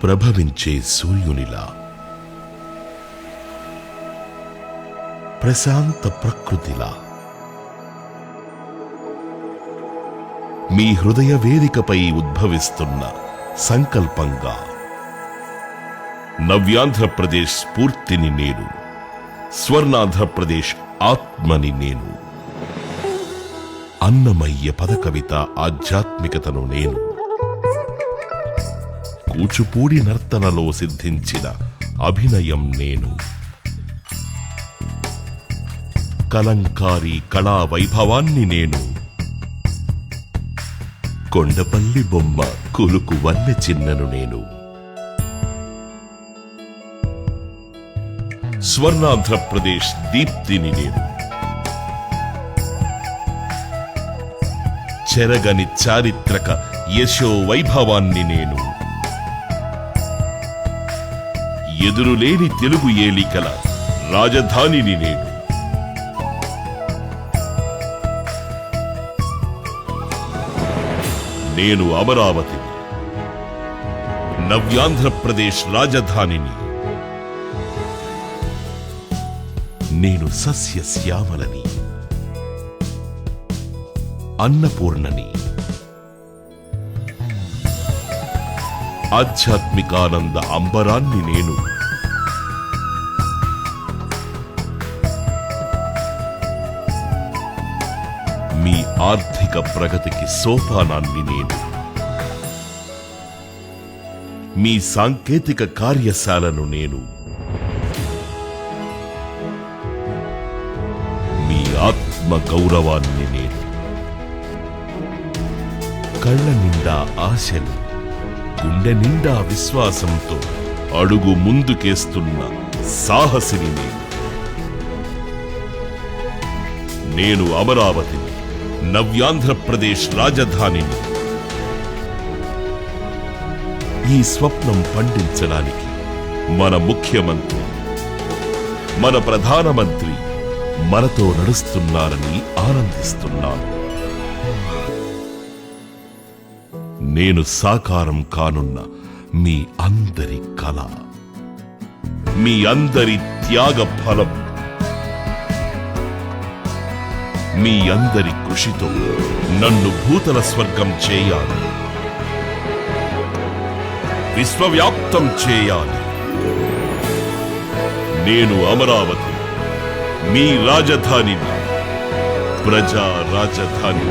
ప్రభవించే సూర్యునిలా, ప్రశాంత ప్రకృతిలా, మీ హృదయ వేదికపై ఉద్భవిస్తున్న సంకల్పంగా, నవ్యాంధ్రప్రదేశ్ స్ఫూర్తిని నేను, స్వర్ణాంధ్రప్రదేశ్ ఆత్మని నేను, అన్నమయ్య పదకవిత ఆధ్యాత్మికతను నేను, కూచిపూడి నర్తనలో సిద్ధించిన అభినయం నేను, కలంకారీ కళా వైభవాన్ని నేను, కొండపల్లి బొమ్మ కులుకు వన్నె చిన్నను నేను, స్వర్ణాంధ్రప్రదేశ్ దీప్తిని నేను, చెరగని చారిత్రక యశో వైభవాన్ని నేను, ఎదురులేని తెలుగు ఏలికల రాజధానిని నేను, నేను అమరావతిని, నవ్యాంధ్రప్రదేశ్ రాజధానిని, నేను సస్యశ్యామలని, అన్నపూర్ణని, ఆధ్యాత్మికానంద అంబరాన్ని నేను, మీ ఆర్థిక ప్రగతికి సోపానాన్ని నేను, మీ సాంకేతిక కార్యశాలను నేను, మీ ఆత్మ గౌరవాన్ని నేను, కళ్ళ నిండా ఆశలు, గుండె నిండా విశ్వాసంతో అడుగు ముందుకేస్తున్న సాహసిని నేను, నేను అమరావతిని, నవ్యాంధ్రప్రదేశ్ రాజధానిని. ఈ స్వప్నం పండించడానికి మన ముఖ్యమంత్రి, మన ప్రధానమంత్రి మనతో నడుస్తున్నారని ఆనందిస్తున్నాను. నేను సాకారం కానున్న మీ అందరి కళ, మీ అందరి త్యాగ ఫలం, మీ అందరి కృషితో నన్ను భూతల స్వర్గం చేయాలి, విశ్వవ్యాప్తం చేయాలి. నేను అమరావతి, మీ రాజధానిని, ప్రజా రాజధాని.